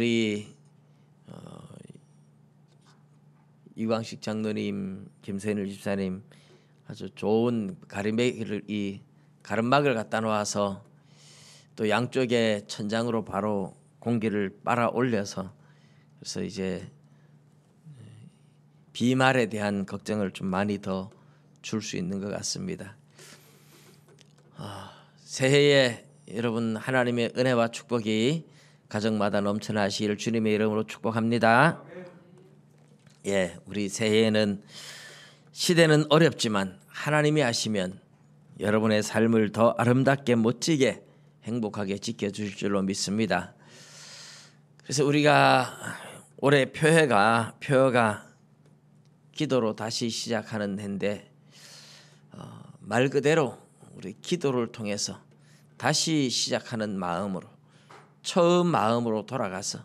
우리 이광식 장로님, 김선일 집사님 아주 좋은 가름막을 갖다 놓아서 또 양쪽에 천장으로 바로 공기를 빨아 올려서 그래서 이제 비말에 대한 걱정을 좀 많이 더 줄 수 있는 것 같습니다. 새해에 여러분 하나님의 은혜와 축복이 가정마다 넘쳐나시기를 주님의 이름으로 축복합니다. 예, 우리 새해에는 시대는 어렵지만 하나님이 하시면 여러분의 삶을 더 아름답게 멋지게 행복하게 지켜주실 줄로 믿습니다. 그래서 우리가 올해 표어가 기도로 다시 시작하는 해인데 말 그대로 우리 기도를 통해서 다시 시작하는 마음으로 처음 마음으로 돌아가서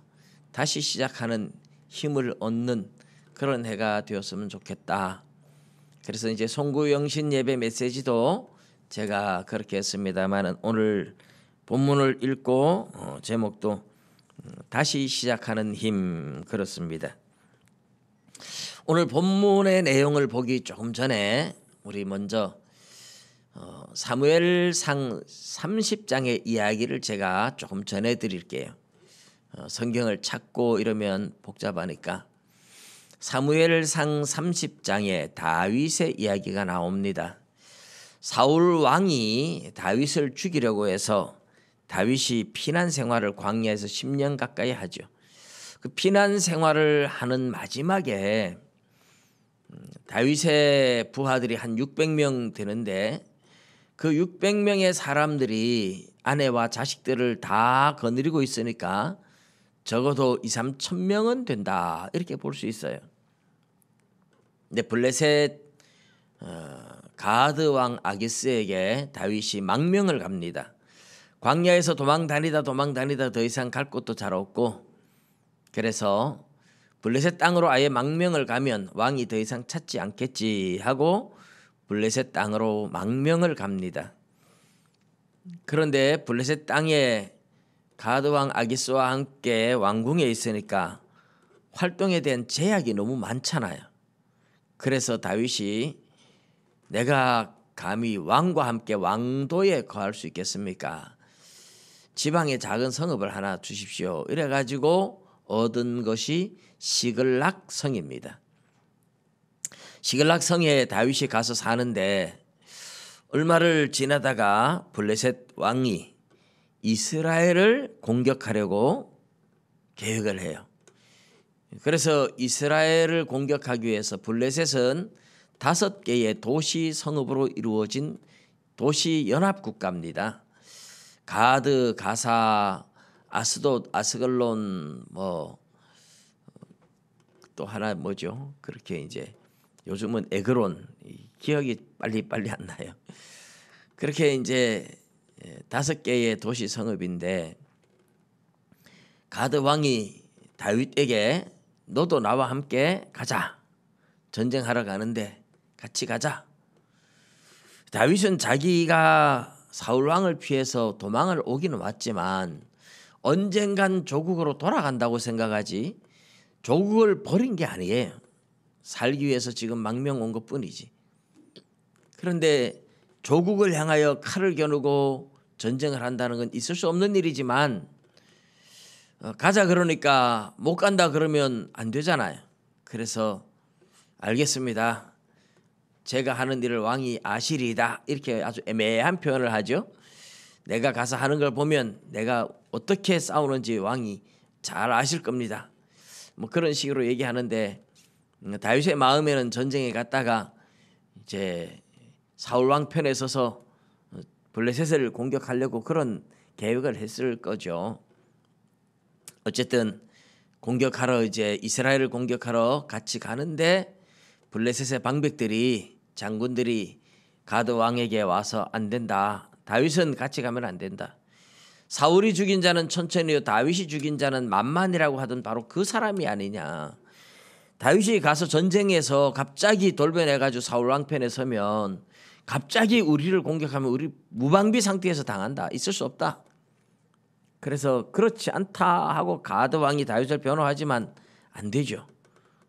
다시 시작하는 힘을 얻는 그런 해가 되었으면 좋겠다. 그래서 이제 송구영신 예배 메시지도 제가 그렇게 했습니다만 오늘 본문을 읽고 제목도 다시 시작하는 힘 그렇습니다. 오늘 본문의 내용을 보기 조금 전에 우리 먼저 사무엘상 30장의 이야기를 제가 조금 전해드릴게요. 성경을 찾고 이러면 복잡하니까 사무엘상 30장에 다윗의 이야기가 나옵니다. 사울 왕이 다윗을 죽이려고 해서 다윗이 피난 생활을 광야에서 10년 가까이 하죠. 그 피난 생활을 하는 마지막에 다윗의 부하들이 한 600명 되는데 그 600명의 사람들이 아내와 자식들을 다 거느리고 있으니까 적어도 2-3천 명은 된다 이렇게 볼 수 있어요. 근데 블레셋 가드 왕 아기스에게 다윗이 망명을 갑니다. 광야에서 도망 다니다 더 이상 갈 곳도 잘 없고 그래서 블레셋 땅으로 아예 망명을 가면 왕이 더 이상 찾지 않겠지 하고 블레셋 땅으로 망명을 갑니다. 그런데 블레셋 땅에 가드 왕 아기스와 함께 왕궁에 있으니까 활동에 대한 제약이 너무 많잖아요. 그래서 다윗이 내가 감히 왕과 함께 왕도에 거할 수 있겠습니까? 지방에 작은 성읍을 하나 주십시오. 이래가지고 얻은 것이 시글락 성입니다. 시글락 성에 다윗이 가서 사는데 얼마를 지나다가 블레셋 왕이 이스라엘을 공격하려고 계획을 해요. 그래서 이스라엘을 공격하기 위해서 블레셋은 5개의 도시 성읍으로 이루어진 도시 연합 국가입니다. 가드, 가사, 아스돗, 아스글론 또 하나 뭐죠? 그렇게 이제 요즘은 에그론 기억이 빨리 안 나요. 그렇게 이제 5개의 도시 성읍인데 가드 왕이 다윗에게 너도 나와 함께 가자. 전쟁하러 가는데 같이 가자. 다윗은 자기가 사울 왕을 피해서 도망을 오기는 왔지만 언젠간 조국으로 돌아간다고 생각하지 조국을 버린 게 아니에요. 살기 위해서 지금 망명 온 것뿐이지. 그런데 조국을 향하여 칼을 겨누고 전쟁을 한다는 건 있을 수 없는 일이지만 가자 그러니까 못 간다 그러면 안 되잖아요. 그래서 알겠습니다. 제가 하는 일을 왕이 아시리이다. 이렇게 아주 애매한 표현을 하죠. 내가 가서 하는 걸 보면 내가 어떻게 싸우는지 왕이 잘 아실 겁니다. 뭐 그런 식으로 얘기하는데 다윗의 마음에는 전쟁에 갔다가 이제 사울 왕 편에 서서 블레셋을 공격하려고 그런 계획을 했을 거죠. 어쨌든 공격하러 이제 이스라엘을 공격하러 같이 가는데 블레셋의 방백들이 장군들이 가드 왕에게 와서 안 된다. 다윗은 같이 가면 안 된다. 사울이 죽인 자는 천천히요 다윗이 죽인 자는 만만이라고 하던 바로 그 사람이 아니냐. 다윗이 가서 전쟁에서 갑자기 돌변해가지고 사울 왕편에 서면 갑자기 우리를 공격하면 우리 무방비 상태에서 당한다. 있을 수 없다. 그래서 그렇지 않다 하고 가드 왕이 다윗을 변호하지만 안 되죠.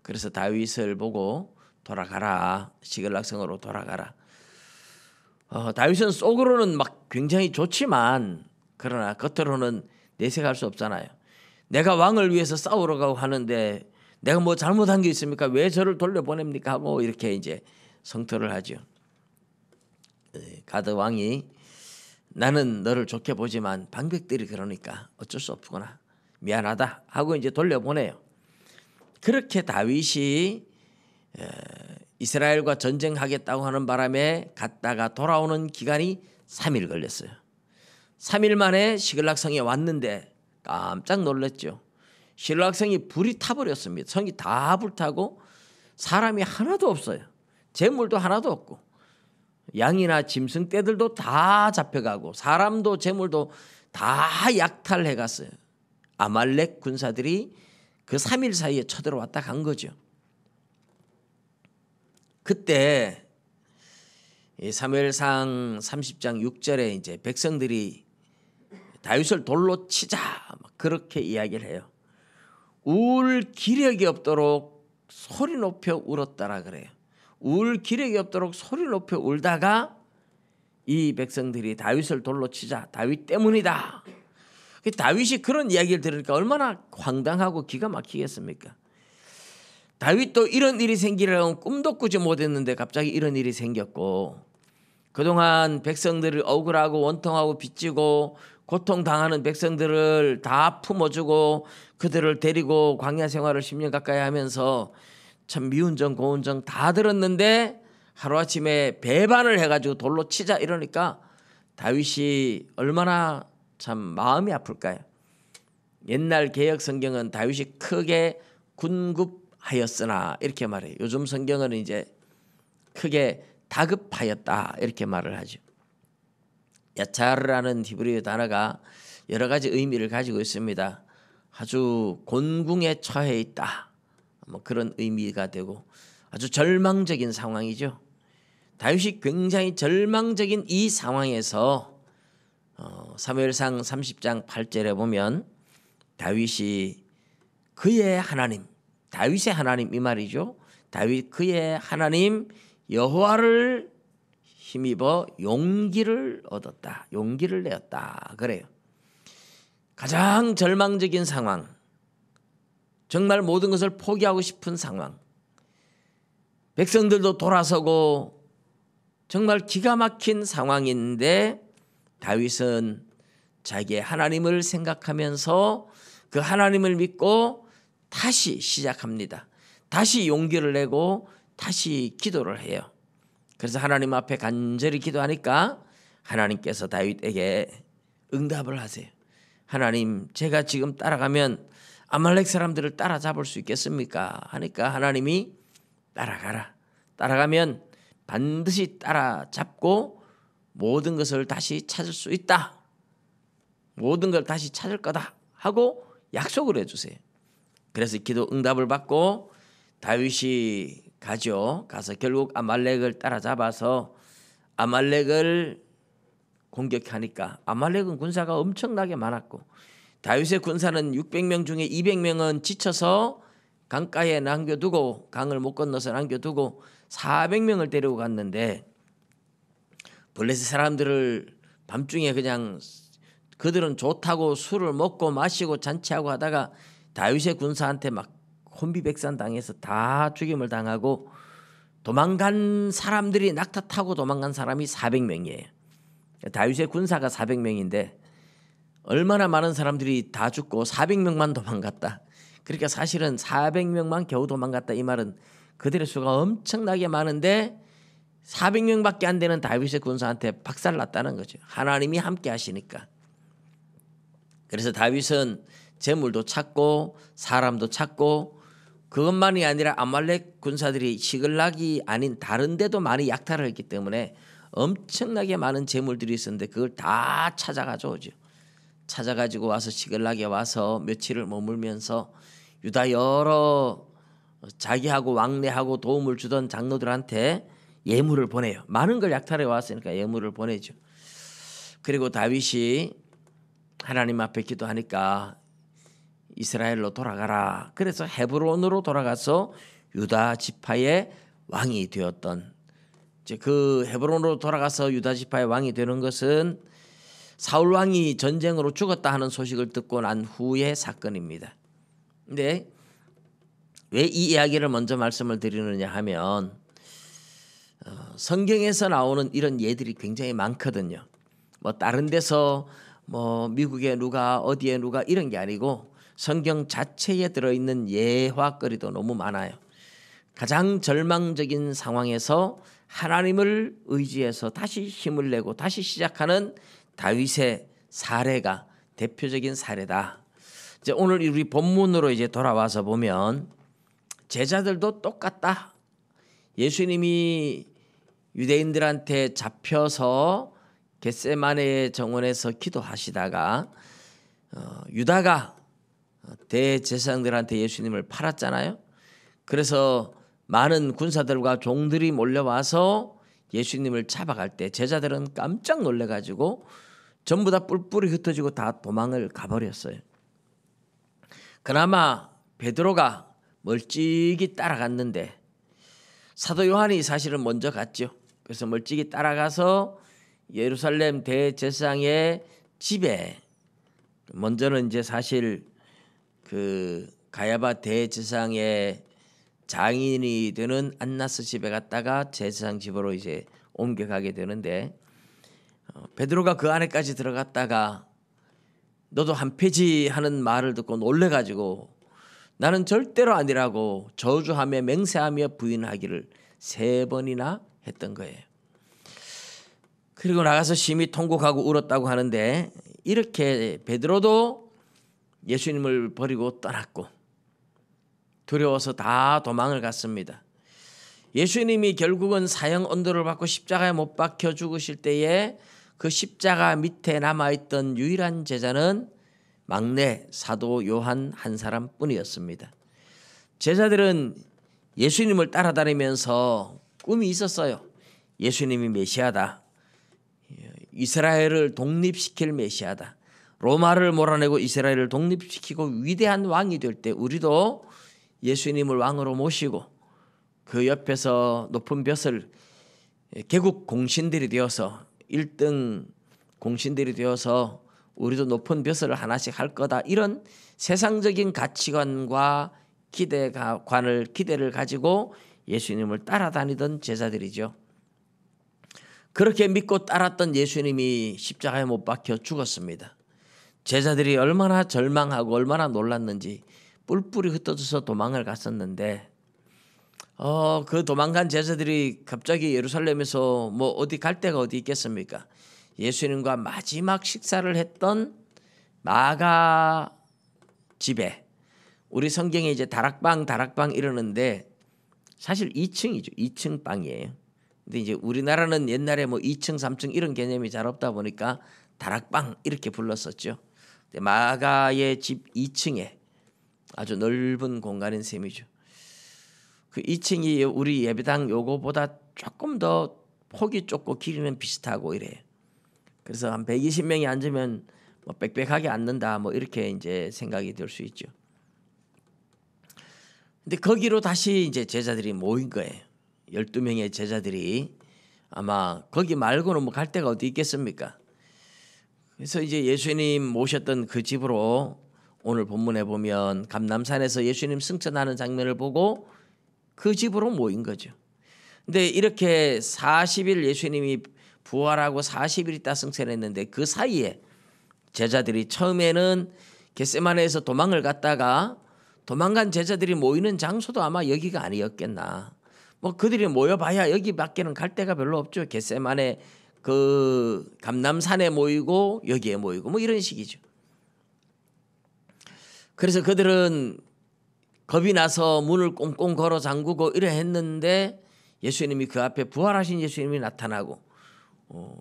그래서 다윗을 보고 돌아가라, 시글락성으로 돌아가라. 다윗은 속으로는 막 굉장히 좋지만 그러나 겉으로는 내색할 수 없잖아요. 내가 왕을 위해서 싸우러 가고 하는데 내가 뭐 잘못한 게 있습니까? 왜 저를 돌려보냅니까? 하고 이렇게 이제 성토를 하죠. 가드 왕이 나는 너를 좋게 보지만 방백들이 그러니까 어쩔 수 없구나. 미안하다 하고 이제 돌려보내요. 그렇게 다윗이 이스라엘과 전쟁하겠다고 하는 바람에 갔다가 돌아오는 기간이 3일 걸렸어요. 3일 만에 시글락성에 왔는데 깜짝 놀랐죠. 시글락성이 불이 타버렸습니다. 성이 다 불타고 사람이 하나도 없어요. 재물도 하나도 없고 양이나 짐승 떼들도 다 잡혀가고 사람도 재물도 다 약탈해 갔어요. 아말렉 군사들이 그 3일 사이에 쳐들어왔다 간 거죠. 그때 사무엘상 30장 6절에 이제 백성들이 다윗을 돌로 치자 그렇게 이야기를 해요. 울 기력이 없도록 소리 높여 울었다라 그래요. 울 기력이 없도록 소리 높여 울다가 이 백성들이 다윗을 돌로 치자. 다윗 때문이다. 다윗이 그런 이야기를 들으니까 얼마나 황당하고 기가 막히겠습니까? 다윗도 이런 일이 생기려고 꿈도 꾸지 못했는데 갑자기 이런 일이 생겼고 그동안 백성들을 억울하고 원통하고 빚지고 고통당하는 백성들을 다 품어주고 그들을 데리고 광야 생활을 10년 가까이 하면서 참 미운 정 고운 정 다 들었는데 하루아침에 배반을 해가지고 돌로 치자 이러니까 다윗이 얼마나 참 마음이 아플까요? 옛날 개역 성경은 다윗이 크게 군급하였으나 이렇게 말해요. 요즘 성경은 이제 크게 다급하였다 이렇게 말을 하죠. 야차르라는 히브리어 단어가 여러 가지 의미를 가지고 있습니다. 아주 곤궁에 처해 있다. 뭐 그런 의미가 되고 아주 절망적인 상황이죠. 다윗이 굉장히 절망적인 이 상황에서 사무엘상 30장 8절에 보면 다윗이 그의 하나님, 다윗의 하나님 이 말이죠. 다윗 그의 하나님 여호와를 힘입어 용기를 얻었다. 용기를 내었다. 그래요. 가장 절망적인 상황, 정말 모든 것을 포기하고 싶은 상황, 백성들도 돌아서고 정말 기가 막힌 상황인데 다윗은 자기의 하나님을 생각하면서 그 하나님을 믿고 다시 시작합니다. 다시 용기를 내고 다시 기도를 해요. 그래서 하나님 앞에 간절히 기도하니까 하나님께서 다윗에게 응답을 하세요. 하나님, 제가 지금 따라가면 아말렉 사람들을 따라잡을 수 있겠습니까? 하니까 하나님이 따라가라. 따라가면 반드시 따라잡고 모든 것을 다시 찾을 수 있다. 모든 걸 다시 찾을 거다 하고 약속을 해주세요. 그래서 기도 응답을 받고 다윗이 가죠. 가서 결국 아말렉을 따라잡아서 아말렉을 공격하니까 아말렉은 군사가 엄청나게 많았고 다윗의 군사는 600명 중에 200명은 지쳐서 강가에 남겨두고 강을 못 건너서 남겨두고 400명을 데리고 갔는데 블레셋 사람들을 밤중에 그냥 그들은 좋다고 술을 먹고 마시고 잔치하고 하다가 다윗의 군사한테 막 혼비백산 당해서 다 죽임을 당하고 도망간 사람들이 낙타 타고 도망간 사람이 400명이에요. 다윗의 군사가 400명인데 얼마나 많은 사람들이 다 죽고 400명만 도망갔다. 그러니까 사실은 400명만 겨우 도망갔다 이 말은 그들의 수가 엄청나게 많은데 400명밖에 안 되는 다윗의 군사한테 박살났다는 거죠. 하나님이 함께 하시니까. 그래서 다윗은 재물도 찾고 사람도 찾고 그것만이 아니라 아말렉 군사들이 시글락이 아닌 다른 데도 많이 약탈을 했기 때문에 엄청나게 많은 재물들이 있었는데 그걸 다 찾아가져오죠. 찾아가지고 와서 시글락에 와서 며칠을 머물면서 유다 여러 자기하고 왕래하고 도움을 주던 장로들한테 예물을 보내요. 많은 걸 약탈해 왔으니까 예물을 보내죠. 그리고 다윗이 하나님 앞에 기도하니까 이스라엘로 돌아가라. 그래서 헤브론으로 돌아가서 유다 지파의 왕이 되었던, 이제 그 헤브론으로 돌아가서 유다 지파의 왕이 되는 것은 사울 왕이 전쟁으로 죽었다 하는 소식을 듣고 난 후의 사건입니다. 근데 왜 이 이야기를 먼저 말씀을 드리느냐 하면 성경에서 나오는 이런 예들이 굉장히 많거든요. 뭐 다른 데서 뭐 미국에 누가 어디에 누가 이런 게 아니고 성경 자체에 들어있는 예화거리도 너무 많아요. 가장 절망적인 상황에서 하나님을 의지해서 다시 힘을 내고 다시 시작하는 다윗의 사례가 대표적인 사례다. 이제 오늘 우리 본문으로 이제 돌아와서 보면 제자들도 똑같다. 예수님이 유대인들한테 잡혀서 겟세마네 정원에서 기도하시다가 유다가 대제사장들한테 예수님을 팔았잖아요. 그래서 많은 군사들과 종들이 몰려와서 예수님을 잡아갈 때 제자들은 깜짝 놀래가지고 전부 다 뿔뿔이 흩어지고 다 도망을 가버렸어요. 그나마 베드로가 멀찍이 따라갔는데 사도 요한이 사실은 먼저 갔죠. 그래서 멀찍이 따라가서 예루살렘 대제사장의 집에, 먼저는 이제 사실 그 가야바 대제사장의 장인이 되는 안나스 집에 갔다가 제사장 집으로 이제 옮겨가게 되는데 베드로가 그 안에까지 들어갔다가 너도 한패지 하는 말을 듣고 놀래가지고 나는 절대로 아니라고 저주하며 맹세하며 부인하기를 3번이나 했던 거예요. 그리고 나가서 심히 통곡하고 울었다고 하는데 이렇게 베드로도 예수님을 버리고 떠났고 두려워서 다 도망을 갔습니다. 예수님이 결국은 사형 언도를 받고 십자가에 못 박혀 죽으실 때에 그 십자가 밑에 남아있던 유일한 제자는 막내 사도 요한 한 사람뿐이었습니다. 제자들은 예수님을 따라다니면서 꿈이 있었어요. 예수님이 메시아다. 이스라엘을 독립시킬 메시아다. 로마를 몰아내고 이스라엘을 독립시키고 위대한 왕이 될 때 우리도 예수님을 왕으로 모시고 그 옆에서 높은 벼슬 개국 공신들이 되어서 1등 공신들이 되어서 우리도 높은 벼슬을 하나씩 할 거다. 이런 세상적인 가치관과 기대를 가지고 예수님을 따라다니던 제자들이죠. 그렇게 믿고 따랐던 예수님이 십자가에 못 박혀 죽었습니다. 제자들이 얼마나 절망하고 얼마나 놀랐는지 뿔뿔이 흩어져서 도망을 갔었는데 그 도망간 제자들이 갑자기 예루살렘에서 뭐 어디 갈 데가 어디 있겠습니까? 예수님과 마지막 식사를 했던 마가 집에, 우리 성경에 이제 다락방 이러는데 사실 2층이죠. 2층 방이에요. 근데 이제 우리나라는 옛날에 뭐 2층, 3층 이런 개념이 잘 없다 보니까 다락방 이렇게 불렀었죠. 마가의 집 2층에 아주 넓은 공간인 셈이죠. 그 2층이 우리 예배당 요거보다 조금 더 폭이 좁고 길이는 비슷하고 이래요. 그래서 한 120명이 앉으면 뭐 빽빽하게 앉는다 뭐 이렇게 이제 생각이 들 수 있죠. 근데 거기로 다시 이제 제자들이 모인 거예요. 12명의 제자들이. 아마 거기 말고는 뭐 갈 데가 어디 있겠습니까? 그래서 이제 예수님 모셨던 그 집으로 오늘 본문에 보면 감람산에서 예수님 승천하는 장면을 보고 그 집으로 모인 거죠. 근데 이렇게 40일 예수님이 부활하고 40일 있다 승천했는데 그 사이에 제자들이 처음에는 겟세마네에서 도망을 갔다가 도망간 제자들이 모이는 장소도 아마 여기가 아니었겠나. 뭐 그들이 모여봐야 여기밖에는 갈 데가 별로 없죠. 겟세마네 그 감람산에 모이고 여기에 모이고 뭐 이런 식이죠. 그래서 그들은 겁이 나서 문을 꽁꽁 걸어 잠그고 이래 했는데 예수님이 그 앞에 부활하신 예수님이 나타나고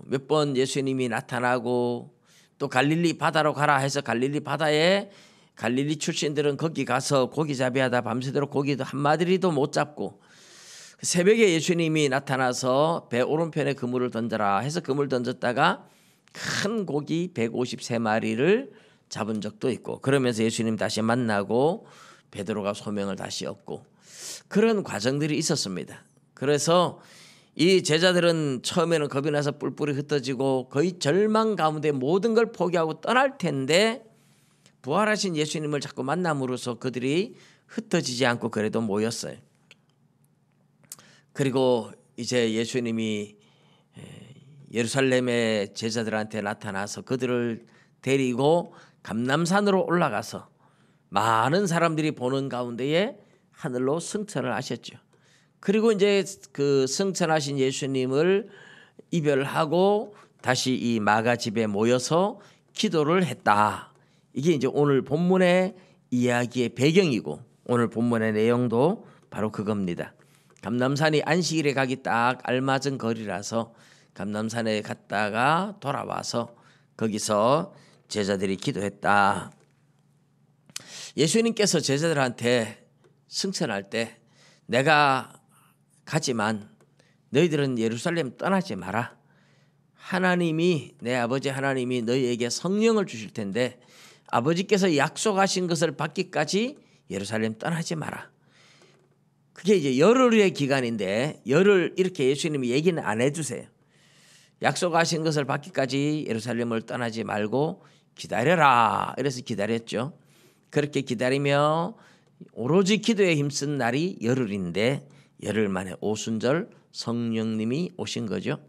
몇 번 예수님이 나타나고 또 갈릴리 바다로 가라 해서 갈릴리 바다에 갈릴리 출신들은 거기 가서 고기 잡이하다 밤새도록 고기도 한 마리도 못 잡고 새벽에 예수님이 나타나서 배 오른편에 그물을 던져라 해서 그물 던졌다가 큰 고기 153마리를 잡은 적도 있고, 그러면서 예수님 다시 만나고 베드로가 소명을 다시 얻고, 그런 과정들이 있었습니다. 그래서 이 제자들은 처음에는 겁이 나서 뿔뿔이 흩어지고 거의 절망 가운데 모든 걸 포기하고 떠날 텐데, 부활하신 예수님을 자꾸 만남으로써 그들이 흩어지지 않고 그래도 모였어요. 그리고 이제 예수님이 예루살렘의 제자들한테 나타나서 그들을 데리고 감람산으로 올라가서 많은 사람들이 보는 가운데에 하늘로 승천을 하셨죠. 그리고 이제 그 승천하신 예수님을 이별하고 다시 이 마가 집에 모여서 기도를 했다. 이게 이제 오늘 본문의 이야기의 배경이고, 오늘 본문의 내용도 바로 그겁니다. 감람산이 안식일에 가기 딱 알맞은 거리라서 감람산에 갔다가 돌아와서 거기서 제자들이 기도했다. 예수님께서 제자들한테 승천할 때 내가 가지만 너희들은 예루살렘 떠나지 마라. 하나님이, 내 아버지 하나님이 너희에게 성령을 주실 텐데 아버지께서 약속하신 것을 받기까지 예루살렘 떠나지 마라. 그게 이제 열흘의 기간인데 열흘 이렇게 예수님이 얘기는 안 해주세요. 약속하신 것을 받기까지 예루살렘을 떠나지 말고 기다려라. 이래서 기다렸죠. 그렇게 기다리며 오로지 기도에 힘쓴 날이 열흘인데 열흘 만에 오순절 성령님이 오신 거죠.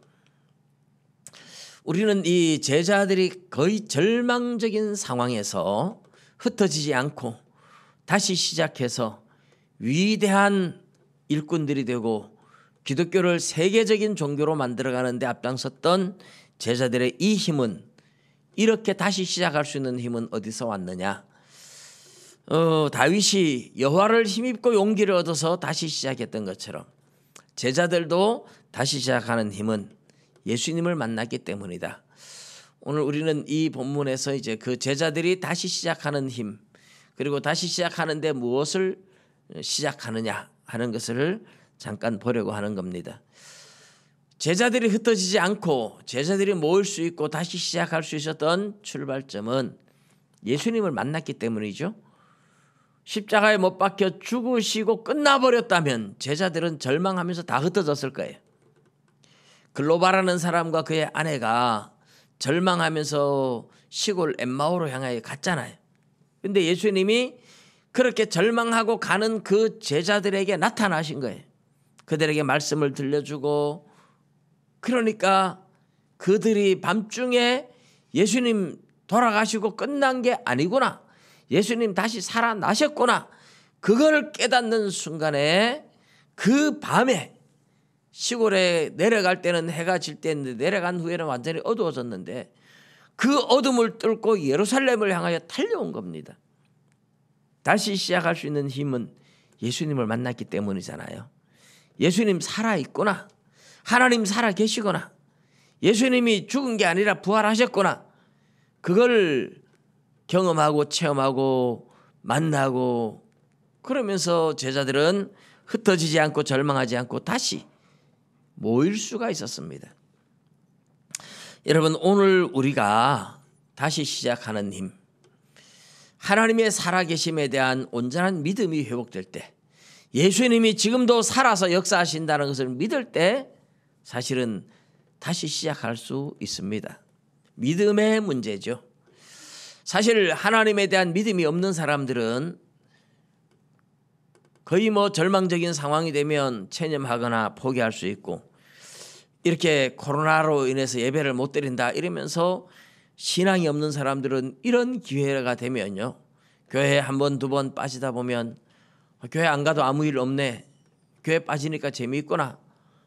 우리는 이 제자들이 거의 절망적인 상황에서 흩어지지 않고 다시 시작해서 위대한 일꾼들이 되고 기독교를 세계적인 종교로 만들어가는 데 앞장섰던 제자들의 이 힘은, 이렇게 다시 시작할 수 있는 힘은 어디서 왔느냐? 다윗이 여호와를 힘입고 용기를 얻어서 다시 시작했던 것처럼 제자들도 다시 시작하는 힘은 예수님을 만났기 때문이다. 오늘 우리는 이 본문에서 이제 그 제자들이 다시 시작하는 힘, 그리고 다시 시작하는데 무엇을 시작하느냐 하는 것을 잠깐 보려고 하는 겁니다. 제자들이 흩어지지 않고 제자들이 모일 수 있고 다시 시작할 수 있었던 출발점은 예수님을 만났기 때문이죠. 십자가에 못 박혀 죽으시고 끝나버렸다면 제자들은 절망하면서 다 흩어졌을 거예요. 글로바라는 사람과 그의 아내가 절망하면서 시골 엠마오로 향하여 갔잖아요. 근데 예수님이 그렇게 절망하고 가는 그 제자들에게 나타나신 거예요. 그들에게 말씀을 들려주고, 그러니까 그들이 밤중에 예수님 돌아가시고 끝난 게 아니구나, 예수님 다시 살아나셨구나, 그걸 깨닫는 순간에 그 밤에 시골에 내려갈 때는 해가 질 때인데 내려간 후에는 완전히 어두워졌는데 그 어둠을 뚫고 예루살렘을 향하여 달려온 겁니다. 다시 시작할 수 있는 힘은 예수님을 만났기 때문이잖아요. 예수님 살아있구나, 하나님 살아계시구나, 예수님이 죽은 게 아니라 부활하셨구나, 그걸 경험하고 체험하고 만나고, 그러면서 제자들은 흩어지지 않고 절망하지 않고 다시 모일 수가 있었습니다. 여러분, 오늘 우리가 다시 시작하는 힘, 하나님의 살아계심에 대한 온전한 믿음이 회복될 때, 예수님이 지금도 살아서 역사하신다는 것을 믿을 때 사실은 다시 시작할 수 있습니다. 믿음의 문제죠. 사실 하나님에 대한 믿음이 없는 사람들은 거의 절망적인 상황이 되면 체념하거나 포기할 수 있고, 이렇게 코로나로 인해서 예배를 못 드린다 이러면서 신앙이 없는 사람들은 이런 기회가 되면요, 교회에 한 번, 두 번 빠지다 보면 교회 안 가도 아무 일 없네, 교회 빠지니까 재미있구나,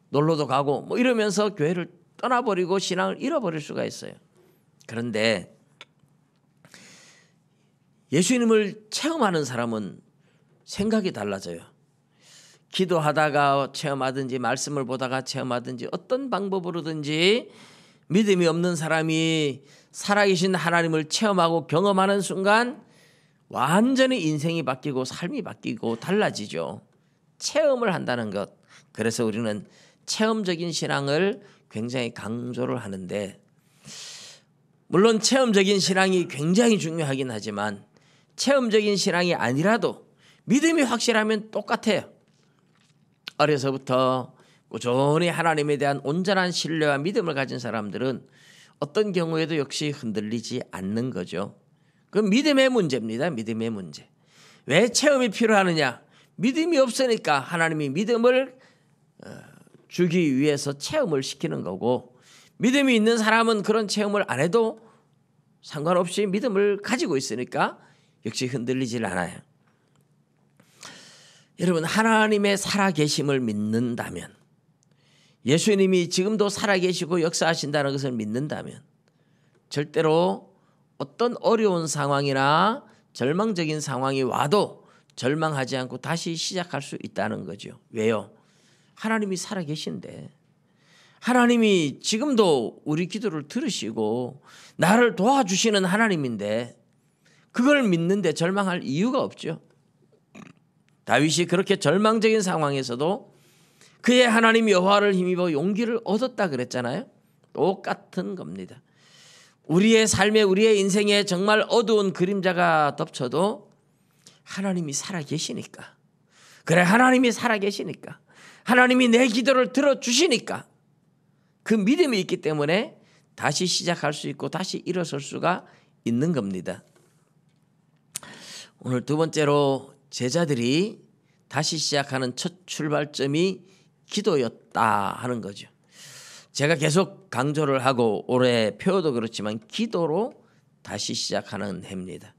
놀러도 가고 이러면서 교회를 떠나버리고 신앙을 잃어버릴 수가 있어요. 그런데 예수님을 체험하는 사람은 생각이 달라져요. 기도하다가 체험하든지 말씀을 보다가 체험하든지 어떤 방법으로든지 믿음이 없는 사람이 살아계신 하나님을 체험하고 경험하는 순간 완전히 인생이 바뀌고 삶이 바뀌고 달라지죠. 체험을 한다는 것. 그래서 우리는 체험적인 신앙을 굉장히 강조를 하는데, 물론 체험적인 신앙이 굉장히 중요하긴 하지만 체험적인 신앙이 아니라도 믿음이 확실하면 똑같아요. 어려서부터 꾸준히 하나님에 대한 온전한 신뢰와 믿음을 가진 사람들은 어떤 경우에도 역시 흔들리지 않는 거죠. 그건 믿음의 문제입니다. 믿음의 문제. 왜 체험이 필요하느냐? 믿음이 없으니까 하나님이 믿음을 주기 위해서 체험을 시키는 거고, 믿음이 있는 사람은 그런 체험을 안 해도 상관없이 믿음을 가지고 있으니까 역시 흔들리질 않아요. 여러분, 하나님의 살아계심을 믿는다면, 예수님이 지금도 살아계시고 역사하신다는 것을 믿는다면 절대로 어떤 어려운 상황이나 절망적인 상황이 와도 절망하지 않고 다시 시작할 수 있다는 거죠. 왜요? 하나님이 살아계신데, 하나님이 지금도 우리 기도를 들으시고 나를 도와주시는 하나님인데 그걸 믿는데 절망할 이유가 없죠. 다윗이 그렇게 절망적인 상황에서도 그의 하나님 여호와를 힘입어 용기를 얻었다 그랬잖아요. 똑같은 겁니다. 우리의 삶에, 우리의 인생에 정말 어두운 그림자가 덮쳐도 하나님이 살아계시니까, 그래, 하나님이 살아계시니까, 하나님이 내 기도를 들어주시니까 그 믿음이 있기 때문에 다시 시작할 수 있고 다시 일어설 수가 있는 겁니다. 오늘 두 번째로 제자들이 다시 시작하는 첫 출발점이 기도였다 하는 거죠. 제가 계속 강조를 하고 올해 표도 그렇지만 기도로 다시 시작하는 해입니다.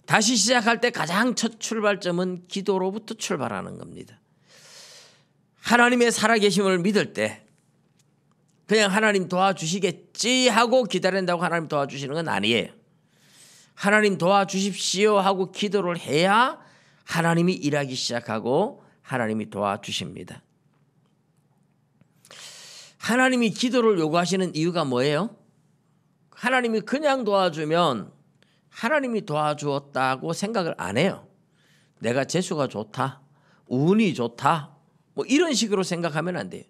다시 시작할 때 가장 첫 출발점은 기도로부터 출발하는 겁니다. 하나님의 살아계심을 믿을 때 그냥 하나님 도와주시겠지 하고 기다린다고 하나님 도와주시는 건 아니에요. 하나님 도와주십시오 하고 기도를 해야 하나님이 일하기 시작하고 하나님이 도와주십니다. 하나님이 기도를 요구하시는 이유가 뭐예요? 하나님이 그냥 도와주면 하나님이 도와주었다고 생각을 안 해요. 내가 재수가 좋다, 운이 좋다, 뭐 이런 식으로 생각하면 안 돼요.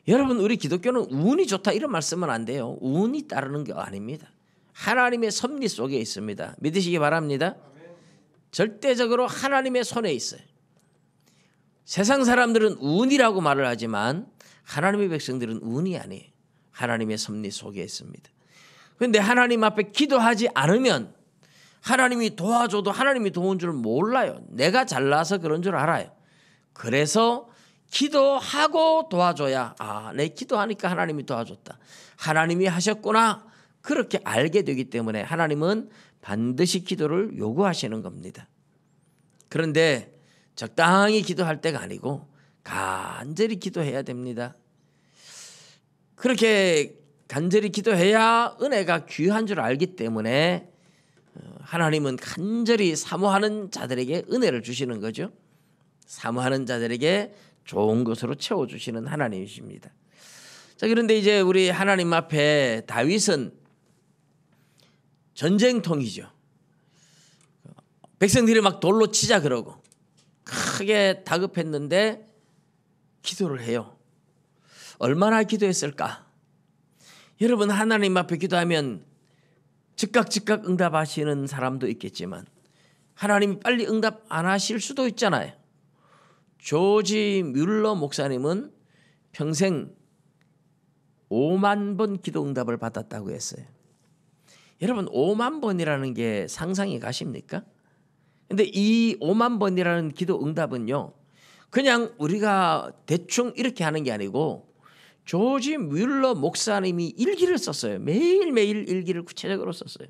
여러분, 우리 기독교는 운이 좋다 이런 말 쓰면 안 돼요. 운이 따르는 게 아닙니다. 하나님의 섭리 속에 있습니다. 믿으시기 바랍니다. 절대적으로 하나님의 손에 있어요. 세상 사람들은 운이라고 말을 하지만 하나님의 백성들은 운이 아니에요. 하나님의 섭리 속에 있습니다. 그런데 하나님 앞에 기도하지 않으면 하나님이 도와줘도 하나님이 도운 줄 몰라요. 내가 잘나서 그런 줄 알아요. 그래서 기도하고 도와줘야, 내 기도하니까 하나님이 도와줬다, 하나님이 하셨구나, 그렇게 알게 되기 때문에 하나님은 반드시 기도를 요구하시는 겁니다. 그런데 적당히 기도할 때가 아니고 간절히 기도해야 됩니다. 그렇게 간절히 기도해야 은혜가 귀한 줄 알기 때문에 하나님은 간절히 사모하는 자들에게 은혜를 주시는 거죠. 사모하는 자들에게 좋은 것으로 채워주시는 하나님이십니다. 자, 그런데 이제 우리 하나님 앞에 다윗은 전쟁통이죠. 백성들이 막 돌로 치자 그러고 크게 다급했는데 기도를 해요. 얼마나 기도했을까? 여러분, 하나님 앞에 기도하면 즉각 응답하시는 사람도 있겠지만 하나님이 빨리 응답 안 하실 수도 있잖아요. 조지 뮬러 목사님은 평생 5만 번 기도 응답을 받았다고 했어요. 여러분, 5만 번이라는 게 상상이 가십니까? 근데 이 5만 번이라는 기도 응답은요, 그냥 우리가 대충 이렇게 하는 게 아니고 조지 뮬러 목사님이 일기를 썼어요. 매일매일 일기를 구체적으로 썼어요.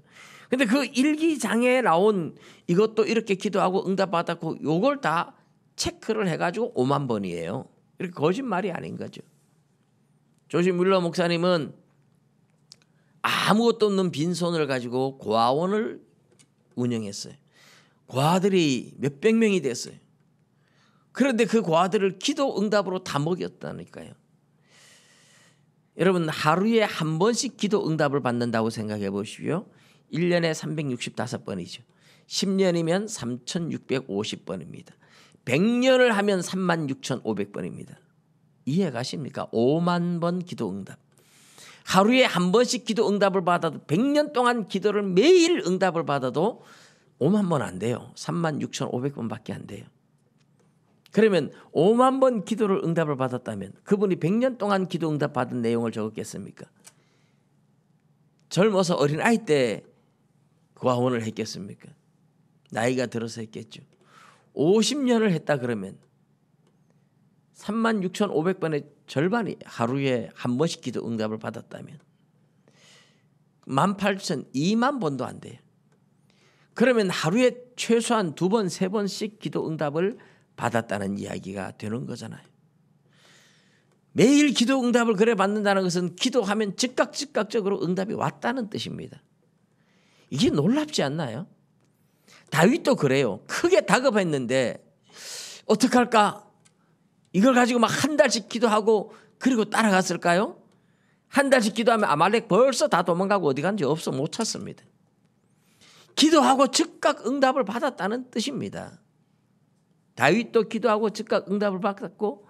근데 그 일기장에 나온 이것도 이렇게 기도하고 응답받았고 요걸 다 체크를 해가지고 5만 번이에요. 이렇게 거짓말이 아닌 거죠. 조지 뮬러 목사님은 아무것도 없는 빈손을 가지고 고아원을 운영했어요. 고아들이 몇백 명이 됐어요. 그런데 그 고아들을 기도 응답으로 다 먹였다니까요. 여러분, 하루에 한 번씩 기도 응답을 받는다고 생각해 보십시오. 1년에 365번이죠. 10년이면 3650번입니다. 100년을 하면 36,500번입니다. 이해 가십니까? 5만 번 기도 응답. 하루에 한 번씩 기도 응답을 받아도 100년 동안 기도를 매일 응답을 받아도 5만 번 안 돼요. 36,500번밖에 안 돼요. 그러면 5만 번 기도를 응답을 받았다면 그분이 100년 동안 기도 응답 받은 내용을 적었겠습니까? 젊어서 어린아이 때 구하원을 했겠습니까? 나이가 들어서 했겠죠. 50년을 했다 그러면 36,500번의 절반이 하루에 한 번씩 기도 응답을 받았다면 18,000, 2만 번도 안 돼요. 그러면 하루에 최소한 2번, 3번씩 기도 응답을 받았다는 이야기가 되는 거잖아요. 매일 기도 응답을 그래 받는다는 것은 기도하면 즉각적으로 응답이 왔다는 뜻입니다. 이게 놀랍지 않나요? 다윗도 그래요. 크게 다급했는데 어떡할까? 이걸 가지고 막 한 달씩 기도하고 그리고 따라갔을까요? 한 달씩 기도하면 아말렉 벌써 다 도망가고 어디 간지 없어 못 찾습니다. 기도하고 즉각 응답을 받았다는 뜻입니다. 다윗도 기도하고 즉각 응답을 받았고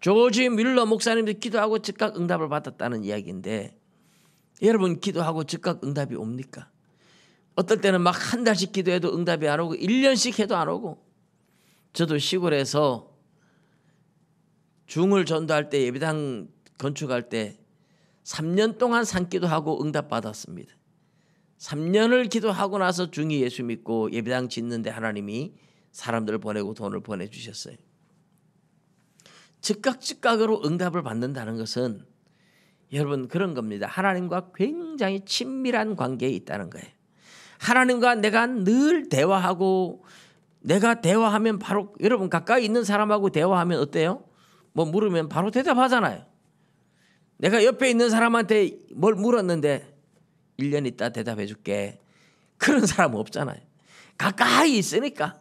조지 뮬러 목사님도 기도하고 즉각 응답을 받았다는 이야기인데 여러분 기도하고 즉각 응답이 옵니까? 어떨 때는 막 한 달씩 기도해도 응답이 안 오고 1년씩 해도 안 오고 저도 시골에서 중을 전도할 때 예배당 건축할 때 3년 동안 산기도하고 응답 받았습니다. 3년을 기도하고 나서 중이 예수 믿고 예배당 짓는데 하나님이 사람들을 보내고 돈을 보내주셨어요. 즉각으로 응답을 받는다는 것은 여러분 그런 겁니다. 하나님과 굉장히 친밀한 관계에 있다는 거예요. 하나님과 내가 늘 대화하고 내가 대화하면 바로 여러분 가까이 있는 사람하고 대화하면 어때요? 뭐 물으면 바로 대답하잖아요. 내가 옆에 있는 사람한테 뭘 물었는데 1년 있다 대답해 줄게. 그런 사람 없잖아요. 가까이 있으니까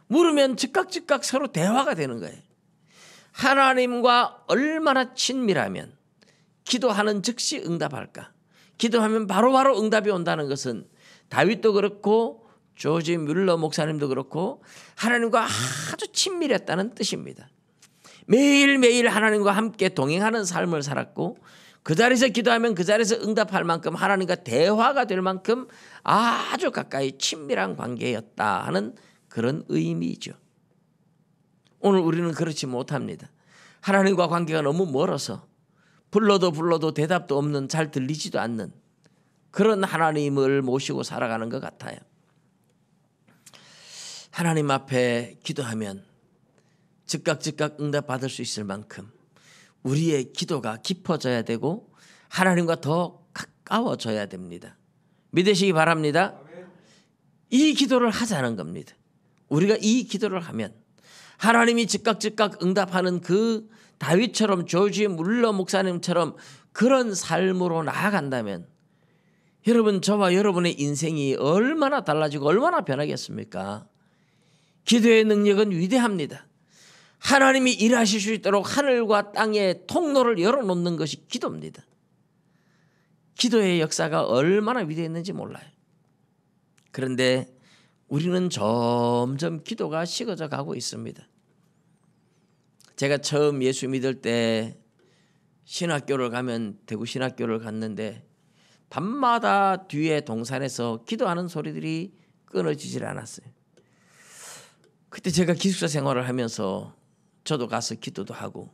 물으면 즉각 서로 대화가 되는 거예요. 하나님과 얼마나 친밀하면 기도하는 즉시 응답할까? 기도하면 바로바로 응답이 온다는 것은 다윗도 그렇고 조지 뮬러 목사님도 그렇고 하나님과 아주 친밀했다는 뜻입니다. 매일매일 하나님과 함께 동행하는 삶을 살았고 그 자리에서 기도하면 그 자리에서 응답할 만큼 하나님과 대화가 될 만큼 아주 가까이 친밀한 관계였다 하는 그런 의미죠. 오늘 우리는 그렇지 못합니다. 하나님과 관계가 너무 멀어서 불러도 대답도 없는 잘 들리지도 않는 그런 하나님을 모시고 살아가는 것 같아요. 하나님 앞에 기도하면 즉각 응답 받을 수 있을 만큼 우리의 기도가 깊어져야 되고 하나님과 더 가까워져야 됩니다. 믿으시기 바랍니다. 이 기도를 하자는 겁니다. 우리가 이 기도를 하면 하나님이 즉각 응답하는 그 다윗처럼 조지 뮬러 목사님처럼 그런 삶으로 나아간다면 여러분 저와 여러분의 인생이 얼마나 달라지고 얼마나 변하겠습니까? 기도의 능력은 위대합니다. 하나님이 일하실 수 있도록 하늘과 땅의 통로를 열어놓는 것이 기도입니다. 기도의 역사가 얼마나 위대했는지 몰라요. 그런데 우리는 점점 기도가 식어져 가고 있습니다. 제가 처음 예수 믿을 때 신학교를 가면 대구 신학교를 갔는데 밤마다 뒤에 동산에서 기도하는 소리들이 끊어지질 않았어요. 그때 제가 기숙사 생활을 하면서 저도 가서 기도도 하고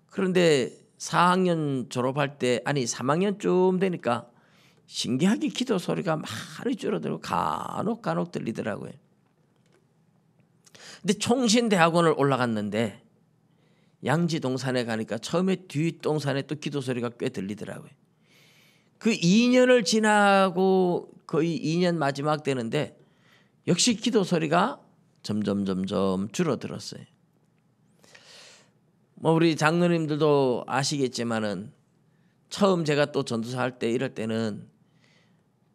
그런데 4학년 졸업할 때 3학년쯤 되니까 신기하게 기도 소리가 많이 줄어들고 간혹 들리더라고요. 근데 총신대학원을 올라갔는데 양지동산에 가니까 처음에 뒷동산에 또 기도 소리가 꽤 들리더라고요. 그 2년을 지나고 거의 2년 마지막 되는데 역시 기도 소리가 점점 줄어들었어요. 뭐 우리 장로님들도 아시겠지만은 처음 제가 또 전도사 할 때 이럴 때는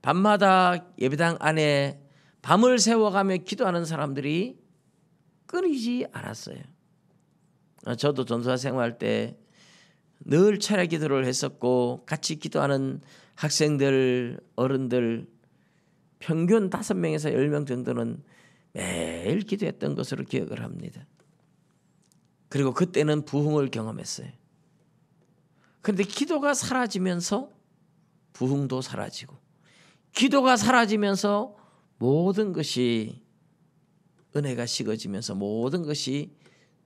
밤마다 예배당 안에 밤을 새워가며 기도하는 사람들이 끊이지 않았어요. 저도 전도사 생활할 때 늘 철야 기도를 했었고 같이 기도하는 학생들, 어른들 평균 5명에서 10명 정도는 매일 기도했던 것으로 기억을 합니다. 그리고 그때는 부흥을 경험했어요. 그런데 기도가 사라지면서 부흥도 사라지고, 기도가 사라지면서 모든 것이, 은혜가 식어지면서 모든 것이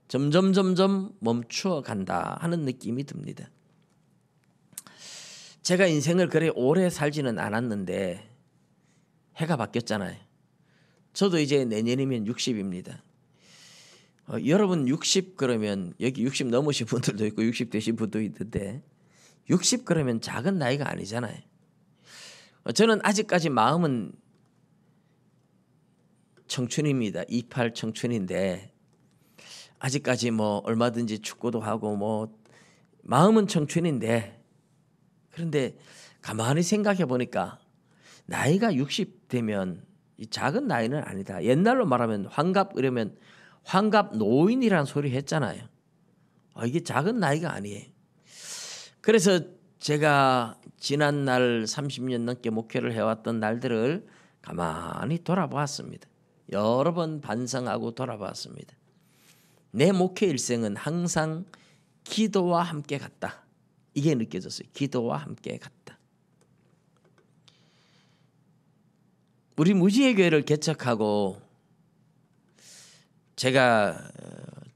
점점 멈추어 간다 하는 느낌이 듭니다. 제가 인생을 그래 오래 살지는 않았는데 해가 바뀌었잖아요. 저도 이제 내년이면 60입니다. 여러분 60 그러면, 여기 60 넘으신 분들도 있고 60 되신 분도 있는데 60 그러면 작은 나이가 아니잖아요. 저는 아직까지 마음은 청춘입니다. 28 청춘인데 아직까지 뭐 얼마든지 축구도 하고 뭐 마음은 청춘인데, 그런데 가만히 생각해 보니까 나이가 60 되면 이 작은 나이는 아니다. 옛날로 말하면 환갑, 이러면 환갑 노인이라는 소리 했잖아요. 이게 작은 나이가 아니에요. 그래서 제가 지난 날 30년 넘게 목회를 해왔던 날들을 가만히 돌아보았습니다. 여러 번 반성하고 돌아봤습니다. 내 목회 일생은 항상 기도와 함께 갔다. 이게 느껴졌어요. 기도와 함께 갔다. 우리 무지의 교회를 개척하고 제가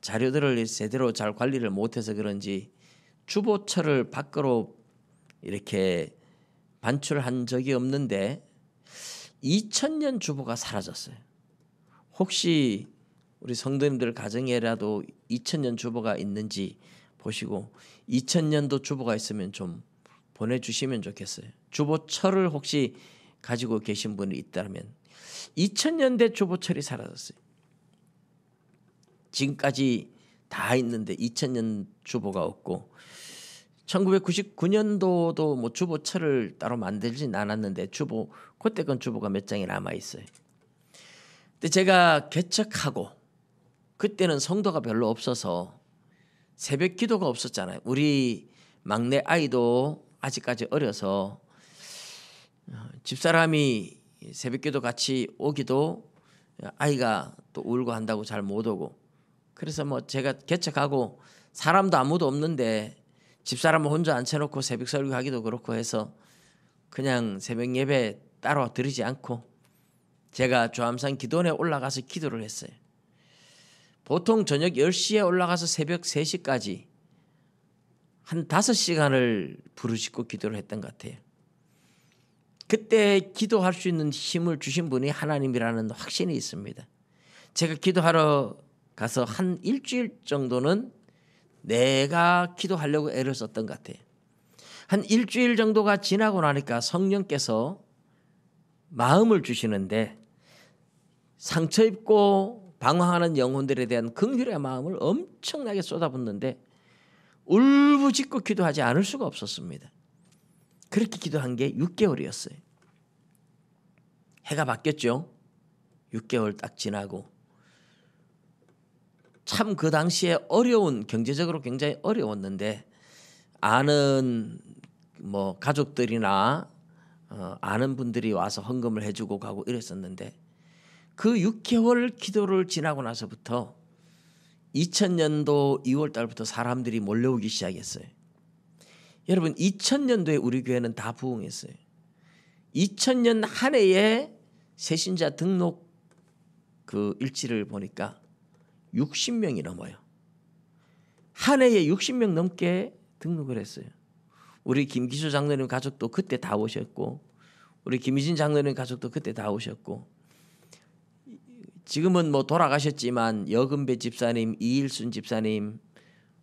자료들을 제대로 잘 관리를 못해서 그런지 주보처를 밖으로 이렇게 반출한 적이 없는데 2000년 주보가 사라졌어요. 혹시 우리 성도님들 가정에라도 2000년 주보가 있는지 보시고 2000년도 주보가 있으면 좀 보내주시면 좋겠어요. 주보철을 혹시 가지고 계신 분이 있다면 2000년대 주보철이 사라졌어요. 지금까지 다 있는데 2000년 주보가 없고, 1999년도도 뭐 주보철을 따로 만들진 않았는데 주보, 그때 건 주보가 몇 장이 남아 있어요. 근데 제가 개척하고 그때는 성도가 별로 없어서 새벽 기도가 없었잖아요. 우리 막내 아이도 아직까지 어려서 집사람이 새벽 기도 같이 오기도 아이가 또 울고 한다고 잘 못 오고, 그래서 뭐 제가 개척하고 사람도 아무도 없는데 집사람을 혼자 앉혀놓고 새벽 설교하기도 그렇고 해서 그냥 새벽 예배 따로 드리지 않고 제가 조암산 기도원에 올라가서 기도를 했어요. 보통 저녁 10시에 올라가서 새벽 3시까지 한 5시간을 부르짖고 기도를 했던 것 같아요. 그때 기도할 수 있는 힘을 주신 분이 하나님이라는 확신이 있습니다. 제가 기도하러 가서 한 일주일 정도는 내가 기도하려고 애를 썼던 것 같아요. 한 일주일 정도가 지나고 나니까 성령께서 마음을 주시는데 상처 입고 방황하는 영혼들에 대한 긍휼의 마음을 엄청나게 쏟아붓는데 울부짖고 기도하지 않을 수가 없었습니다. 그렇게 기도한 게 6개월이었어요. 해가 바뀌었죠. 6개월 딱 지나고 참 그 당시에 어려운, 경제적으로 굉장히 어려웠는데 아는 뭐 가족들이나 아는 분들이 와서 헌금을 해주고 가고 이랬었는데 그 6개월 기도를 지나고 나서부터 2000년도 2월 달부터 사람들이 몰려오기 시작했어요. 여러분 2000년도에 우리 교회는 다 부흥했어요. 2000년 한 해에 새신자 등록 그 일치를 보니까 60명이 넘어요. 한 해에 60명 넘게 등록을 했어요. 우리 김기수 장로님 가족도 그때 다 오셨고 우리 김희진 장로님 가족도 그때 다 오셨고 지금은 뭐 돌아가셨지만 여금배 집사님, 이일순 집사님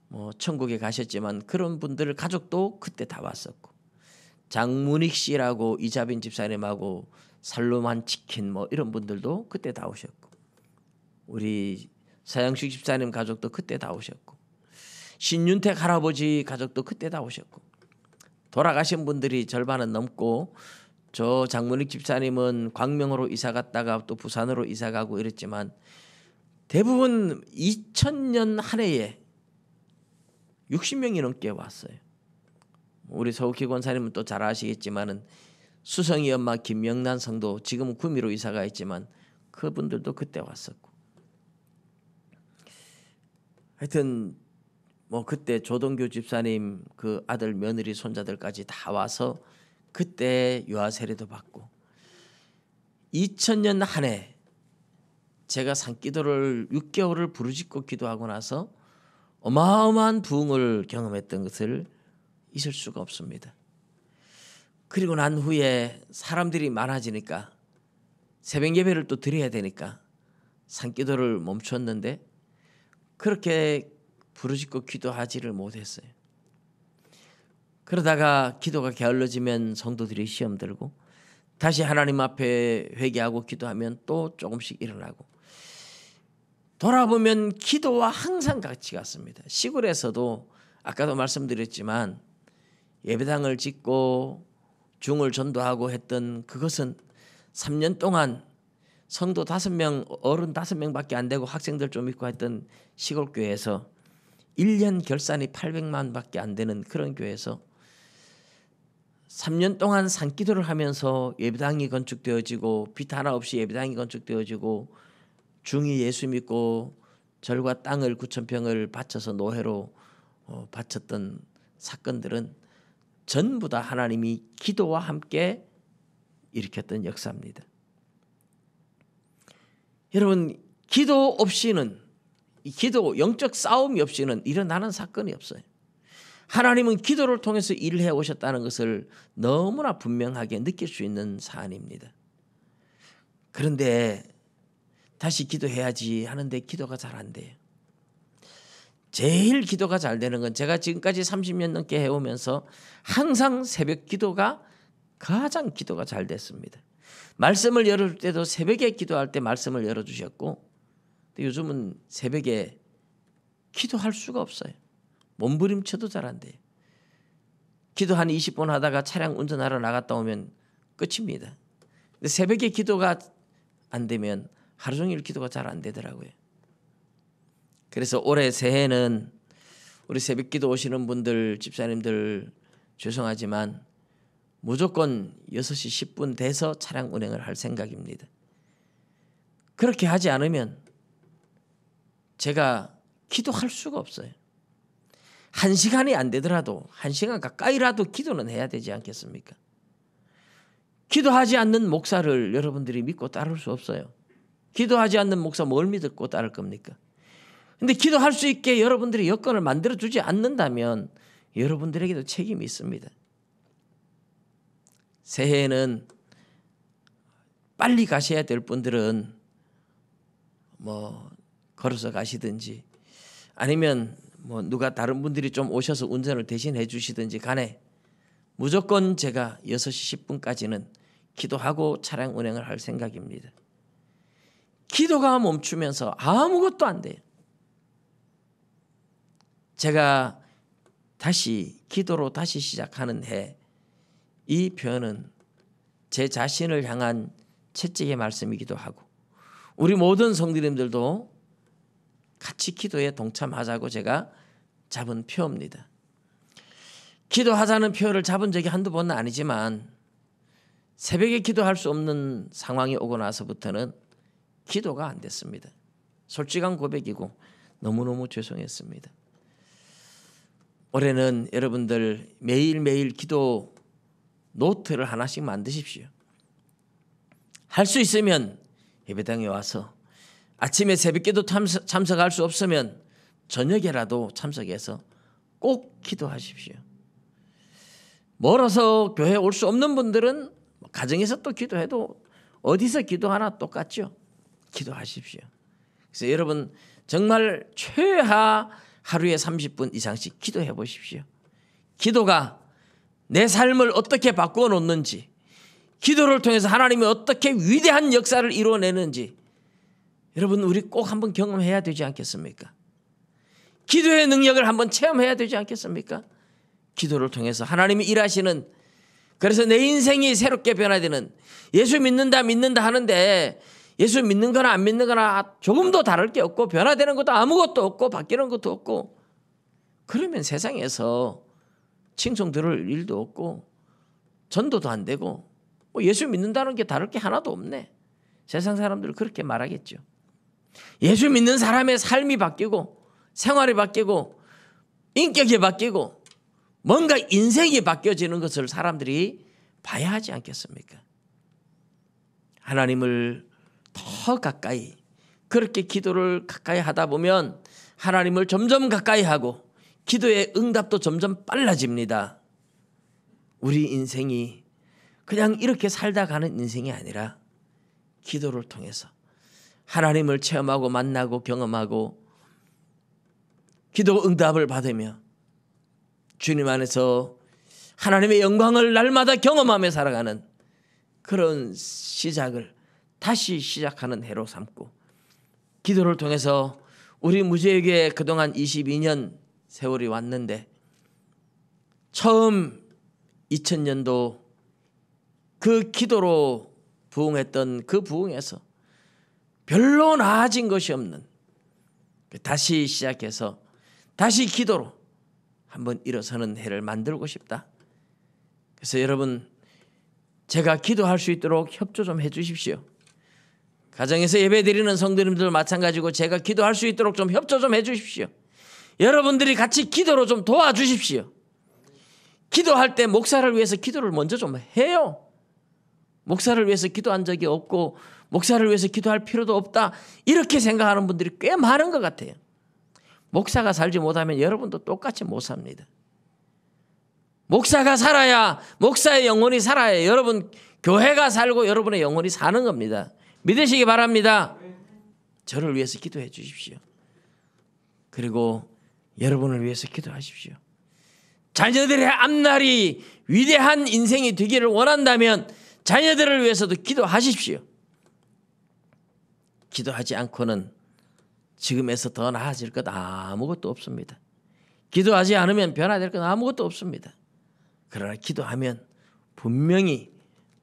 뭐 천국에 가셨지만 그런 분들 가족도 그때 다 왔었고 장문익 씨라고 이자빈 집사님하고 살로만 치킨 뭐 이런 분들도 그때 다 오셨고 우리 서양식 집사님 가족도 그때 다 오셨고 신윤택 할아버지 가족도 그때 다 오셨고 돌아가신 분들이 절반은 넘고 저 장문익 집사님은 광명으로 이사 갔다가 또 부산으로 이사 가고 이랬지만 대부분 2000년 한 해에 60명이 넘게 왔어요. 우리 서욱희 권사님은 또 잘 아시겠지만은 수성이 엄마 김명란 성도 지금은 구미로 이사가 있지만 그분들도 그때 왔었고 하여튼 뭐 그때 조동규 집사님 그 아들 며느리 손자들까지 다 와서 그때 유아 세례도 받고 2000년 한 해 제가 산기도를 6개월을 부르짖고 기도하고 나서 어마어마한 부흥을 경험했던 것을 잊을 수가 없습니다. 그리고 난 후에 사람들이 많아지니까 새벽 예배를 또 드려야 되니까 산기도를 멈췄는데 그렇게 부르짖고 기도하지를 못했어요. 그러다가 기도가 게을러지면 성도들이 시험 들고 다시 하나님 앞에 회개하고 기도하면 또 조금씩 일어나고 돌아보면 기도와 항상 같이 갔습니다. 시골에서도 아까도 말씀드렸지만 예배당을 짓고 중을 전도하고 했던 그것은 3년 동안 성도 5명, 어른 5명밖에 안 되고 학생들 좀 있고 했던 시골 교회에서 1년 결산이 800만 밖에 안 되는 그런 교회에서 3년 동안 산기도를 하면서 예배당이 건축되어지고 빚 하나 없이 예배당이 건축되어지고 중이 예수 믿고 절과 땅을 9,000평을 바쳐서 노회로 바쳤던 사건들은 전부 다 하나님이 기도와 함께 일으켰던 역사입니다. 여러분, 기도 없이는 기도 영적 싸움이 없이는 일어나는 사건이 없어요. 하나님은 기도를 통해서 일을 해오셨다는 것을 너무나 분명하게 느낄 수 있는 사안입니다. 그런데 다시 기도해야지 하는데 기도가 잘 안 돼요. 제일 기도가 잘 되는 건 제가 지금까지 30년 넘게 해오면서 항상 새벽 기도가 가장 기도가 잘 됐습니다. 말씀을 열을 때도 새벽에 기도할 때 말씀을 열어주셨고 요즘은 새벽에 기도할 수가 없어요. 몸부림쳐도 잘 안 돼요. 기도 한 20분 하다가 차량 운전하러 나갔다 오면 끝입니다. 근데 새벽에 기도가 안 되면 하루 종일 기도가 잘 안 되더라고요. 그래서 올해 새해는 우리 새벽 기도 오시는 분들 집사님들 죄송하지만 무조건 6시 10분 돼서 차량 운행을 할 생각입니다. 그렇게 하지 않으면 제가 기도할 수가 없어요. 1시간이 안 되더라도 1시간 가까이라도 기도는 해야 되지 않겠습니까? 기도하지 않는 목사를 여러분들이 믿고 따를 수 없어요. 기도하지 않는 목사 뭘 믿고 따를 겁니까? 근데 기도할 수 있게 여러분들이 여건을 만들어주지 않는다면 여러분들에게도 책임이 있습니다. 새해에는 빨리 가셔야 될 분들은 뭐 걸어서 가시든지 아니면 뭐 누가 다른 분들이 좀 오셔서 운전을 대신해 주시든지 간에 무조건 제가 6시 10분까지는 기도하고 차량 운행을 할 생각입니다. 기도가 멈추면서 아무것도 안 돼요. 제가 다시 기도로 다시 시작하는 해, 이 표현은 제 자신을 향한 채찍의 말씀이기도 하고 우리 모든 성도님들도 같이 기도에 동참하자고 제가 잡은 표입니다. 기도하자는 표를 잡은 적이 한두 번은 아니지만 새벽에 기도할 수 없는 상황이 오고 나서부터는 기도가 안 됐습니다. 솔직한 고백이고 너무너무 죄송했습니다. 올해는 여러분들 매일매일 기도 노트를 하나씩 만드십시오. 할 수 있으면 예배당에 와서 아침에 새벽기도 참석할 수 없으면 저녁에라도 참석해서 꼭 기도하십시오. 멀어서 교회에 올 수 없는 분들은 가정에서 또 기도해도 어디서 기도하나 똑같죠. 기도하십시오. 그래서 여러분 정말 최하 하루에 30분 이상씩 기도해 보십시오. 기도가 내 삶을 어떻게 바꾸어 놓는지, 기도를 통해서 하나님이 어떻게 위대한 역사를 이루어내는지 여러분 우리 꼭 한번 경험해야 되지 않겠습니까? 기도의 능력을 한번 체험해야 되지 않겠습니까? 기도를 통해서 하나님이 일하시는, 그래서 내 인생이 새롭게 변화되는, 예수 믿는다 하는데 예수 믿는 거나 안 믿는 거나 조금도 다를 게 없고 변화되는 것도 아무것도 없고 바뀌는 것도 없고, 그러면 세상에서 칭송 들을 일도 없고 전도도 안 되고 뭐 예수 믿는다는 게 다를 게 하나도 없네. 세상 사람들은 그렇게 말하겠죠. 예수 믿는 사람의 삶이 바뀌고 생활이 바뀌고 인격이 바뀌고 뭔가 인생이 바뀌어지는 것을 사람들이 봐야 하지 않겠습니까? 하나님을 더 가까이, 그렇게 기도를 가까이 하다 보면 하나님을 점점 가까이 하고 기도의 응답도 점점 빨라집니다. 우리 인생이 그냥 이렇게 살다 가는 인생이 아니라 기도를 통해서 하나님을 체험하고 만나고 경험하고 기도 응답을 받으며 주님 안에서 하나님의 영광을 날마다 경험하며 살아가는 그런 시작을 다시 시작하는 해로 삼고, 기도를 통해서 우리 무지에게 그동안 22년 세월이 왔는데 처음 2000년도 그 기도로 부흥했던 그 부흥에서 별로 나아진 것이 없는, 다시 시작해서 다시 기도로 한번 일어서는 해를 만들고 싶다. 그래서 여러분, 제가 기도할 수 있도록 협조 좀 해주십시오. 가정에서 예배드리는 성도님들 마찬가지고 제가 기도할 수 있도록 좀 협조 좀 해주십시오. 여러분들이 같이 기도로 좀 도와주십시오. 기도할 때 목사를 위해서 기도를 먼저 좀 해요. 목사를 위해서 기도한 적이 없고 목사를 위해서 기도할 필요도 없다, 이렇게 생각하는 분들이 꽤 많은 것 같아요. 목사가 살지 못하면 여러분도 똑같이 못 삽니다. 목사가 살아야, 목사의 영혼이 살아야 여러분 교회가 살고 여러분의 영혼이 사는 겁니다. 믿으시기 바랍니다. 저를 위해서 기도해 주십시오. 그리고 여러분을 위해서 기도하십시오. 자녀들의 앞날이 위대한 인생이 되기를 원한다면 자녀들을 위해서도 기도하십시오. 기도하지 않고는 지금에서 더 나아질 것 아무것도 없습니다. 기도하지 않으면 변화될 것 아무것도 없습니다. 그러나 기도하면 분명히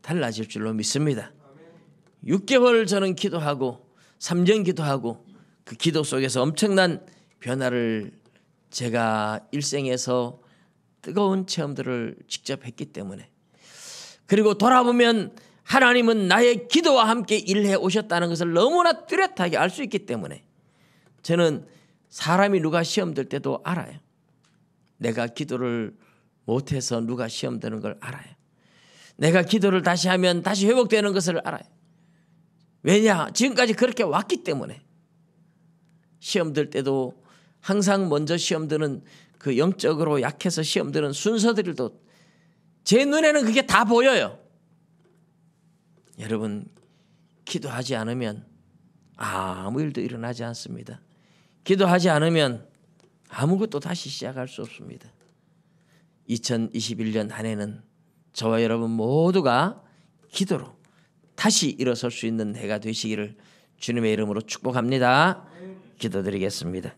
달라질 줄로 믿습니다. 6개월 저는 기도하고 3년 기도하고 그 기도 속에서 엄청난 변화를 제가 일생에서 뜨거운 체험들을 직접 했기 때문에, 그리고 돌아보면 하나님은 나의 기도와 함께 일해 오셨다는 것을 너무나 뚜렷하게 알 수 있기 때문에 저는 사람이 누가 시험 들 때도 알아요. 내가 기도를 못해서 누가 시험 드는 걸 알아요. 내가 기도를 다시 하면 다시 회복되는 것을 알아요. 왜냐? 지금까지 그렇게 왔기 때문에. 시험 들 때도 항상 먼저 시험 드는 그 영적으로 약해서 시험 드는 순서들도 제 눈에는 그게 다 보여요. 여러분, 기도하지 않으면 아무 일도 일어나지 않습니다. 기도하지 않으면 아무것도 다시 시작할 수 없습니다. 2021년 한 해는 저와 여러분 모두가 기도로 다시 일어설 수 있는 해가 되시기를 주님의 이름으로 축복합니다. 기도드리겠습니다.